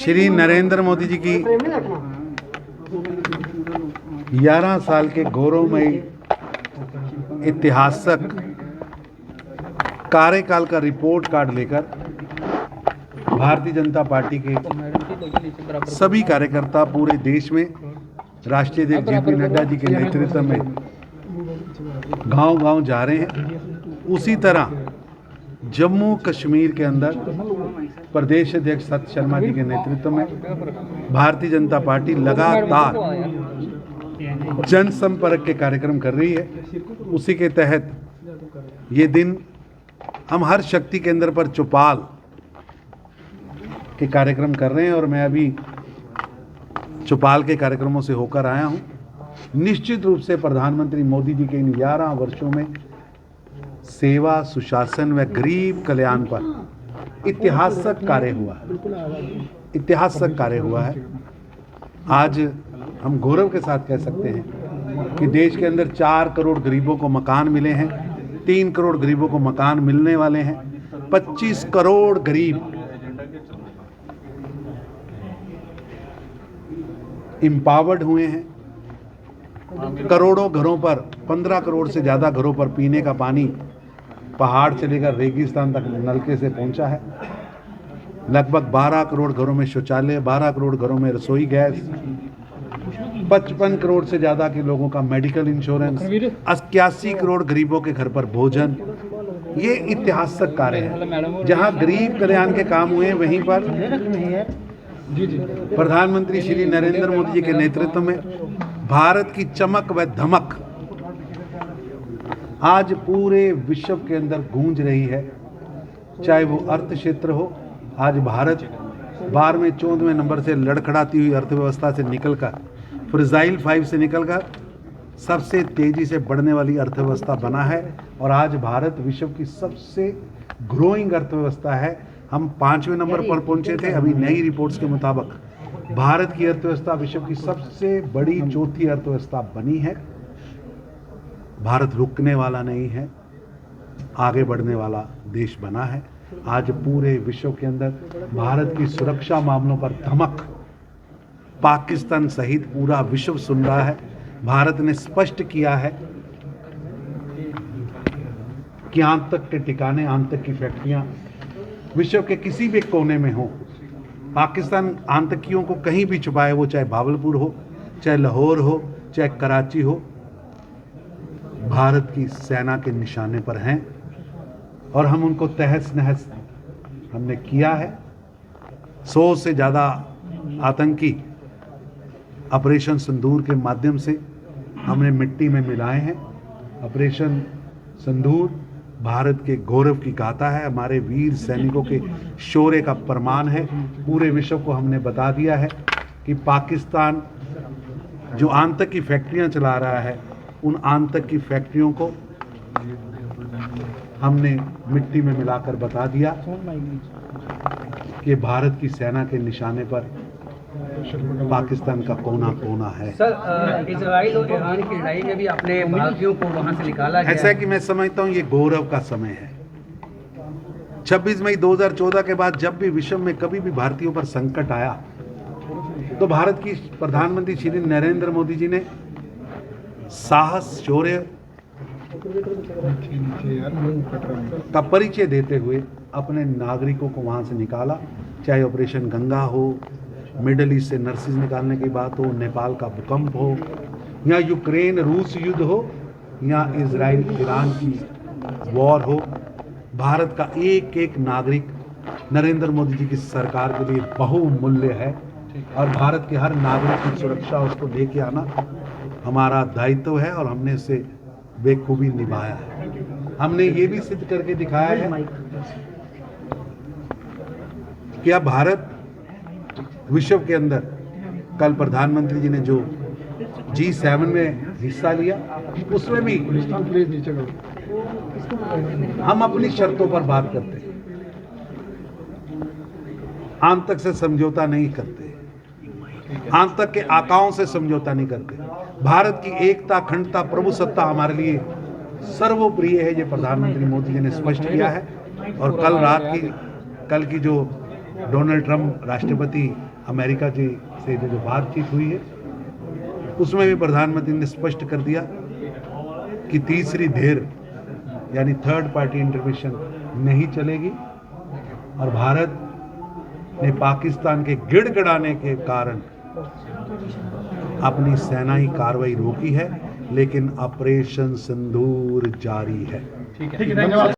श्री नरेंद्र मोदी जी की 11 साल के गौरवमयी ऐतिहासिक कार्यकाल का रिपोर्ट कार्ड लेकर भारतीय जनता पार्टी के सभी कार्यकर्ता पूरे देश में राष्ट्रीय अध्यक्ष जेपी नड्डा जी के नेतृत्व में गांव-गांव जा रहे हैं। उसी तरह जम्मू कश्मीर के अंदर प्रदेश अध्यक्ष सत्य शर्मा जी के नेतृत्व में भारतीय जनता पार्टी लगातार जनसंपर्क के कार्यक्रम कर रही है। उसी के तहत ये दिन हम हर शक्ति केंद्र पर चौपाल के कार्यक्रम कर रहे हैं और मैं अभी चौपाल के कार्यक्रमों से होकर आया हूं। निश्चित रूप से प्रधानमंत्री मोदी जी के इन 11 वर्षों में सेवा, सुशासन व गरीब कल्याण पर ऐतिहासिक कार्य हुआ है। आज हम गौरव के साथ कह सकते हैं कि देश के अंदर 4 करोड़ गरीबों को मकान मिले हैं, 3 करोड़ गरीबों को मकान मिलने वाले हैं, 25 करोड़ गरीब एम्पावर्ड हुए हैं। करोड़ों घरों पर 15 करोड़ से ज़्यादा घरों पर पीने का पानी पहाड़ से लेकर रेगिस्तान तक नलके से पहुंचा है। लगभग 12 करोड़ घरों में शौचालय, 12 करोड़ घरों में रसोई गैस, 55 करोड़ से ज़्यादा के लोगों का मेडिकल इंश्योरेंस, 81 करोड़ गरीबों के घर पर भोजन। ये ऐतिहासिक कार्य है। जहां गरीब कल्याण के काम हुए वहीं पर प्रधानमंत्री श्री नरेंद्र मोदी जी के नेतृत्व में भारत की चमक व धमक आज पूरे विश्व के अंदर गूंज रही है। चाहे वो अर्थ क्षेत्र हो, आज भारत 12वें 14वें नंबर से लड़खड़ाती हुई अर्थव्यवस्था से निकलकर, फ्रजाइल 5 से निकलकर सबसे तेजी से बढ़ने वाली अर्थव्यवस्था बना है और आज भारत विश्व की सबसे ग्रोइंग अर्थव्यवस्था है। हम 5वें नंबर पर पहुंचे थे। अभी नई रिपोर्ट्स के मुताबिक भारत की अर्थव्यवस्था विश्व की सबसे बड़ी चौथी अर्थव्यवस्था बनी है। भारत रुकने वाला नहीं है, आगे बढ़ने वाला देश बना है। आज पूरे विश्व के अंदर भारत की सुरक्षा मामलों पर धमक पाकिस्तान सहित पूरा विश्व सुन रहा है। भारत ने स्पष्ट किया है कि आतंक के ठिकाने, आतंक की फैक्ट्रियां विश्व के किसी भी कोने में हो। पाकिस्तान आतंकियों को कहीं भी छुपाए, वो चाहे भावलपुर हो, चाहे लाहौर हो, चाहे कराची हो, भारत की सेना के निशाने पर हैं और हम उनको तहस नहस हमने किया है। 100 से ज़्यादा आतंकी ऑपरेशन सिंदूर के माध्यम से हमने मिट्टी में मिलाए हैं। ऑपरेशन सिंदूर भारत के गौरव की गाथा है, हमारे वीर सैनिकों के शौर्य का प्रमाण है। पूरे विश्व को हमने बता दिया है कि पाकिस्तान जो आतंक की फैक्ट्रियां चला रहा है, उन आतंक की फैक्ट्रियों को हमने मिट्टी में मिलाकर बता दिया कि भारत की सेना के निशाने पर पाकिस्तान का कोना कोना है। सर, इजराइल और ईरान की लड़ाई में भी अपने भारतीयों को वहां से निकाला गया। ऐसा है कि मैं समझता हूं ये गौरव का समय है। 26 मई 2014 के बाद जब भी विश्व में कभी भी भारतीयों पर संकट आया तो भारत की प्रधानमंत्री श्री नरेंद्र मोदी जी ने साहस, शौर्य का परिचय देते हुए अपने नागरिकों को वहां से निकाला। चाहे ऑपरेशन गंगा हो, मिडल ईस्ट से नर्सिस निकालने की बात हो, नेपाल का भूकंप हो, या यूक्रेन रूस युद्ध हो, या इजराइल ईरान की वॉर हो, भारत का एक एक नागरिक नरेंद्र मोदी जी की सरकार के लिए बहुमूल्य है और भारत के हर नागरिक की सुरक्षा, उसको लेके आना हमारा दायित्व है और हमने इसे बेखूबी निभाया है। हमने ये भी सिद्ध करके दिखाया है कि अब भारत विश्व के अंदर, कल प्रधानमंत्री जी ने जो G7 में हिस्सा लिया उसमें भी हम अपनी शर्तों पर बात करते हैं, आतंक से समझौता नहीं करते, आतंक के आकाओं से समझौता नहीं करते। भारत की एकता, अखंडता, प्रभुसत्ता हमारे लिए सर्वोप्रिय है, ये प्रधानमंत्री मोदी जी ने स्पष्ट किया है। और कल की जो डोनाल्ड ट्रंप राष्ट्रपति अमेरिका जी से जो बातचीत हुई है उसमें भी प्रधानमंत्री ने स्पष्ट कर दिया कि तीसरी धैर्य यानी थर्ड पार्टी इंटरवेंशन नहीं चलेगी और भारत ने पाकिस्तान के गिड़गिड़ाने के कारण अपनी सेनाई कार्रवाई रोकी है, लेकिन ऑपरेशन सिंदूर जारी है। ठीक है, धन्यवाद।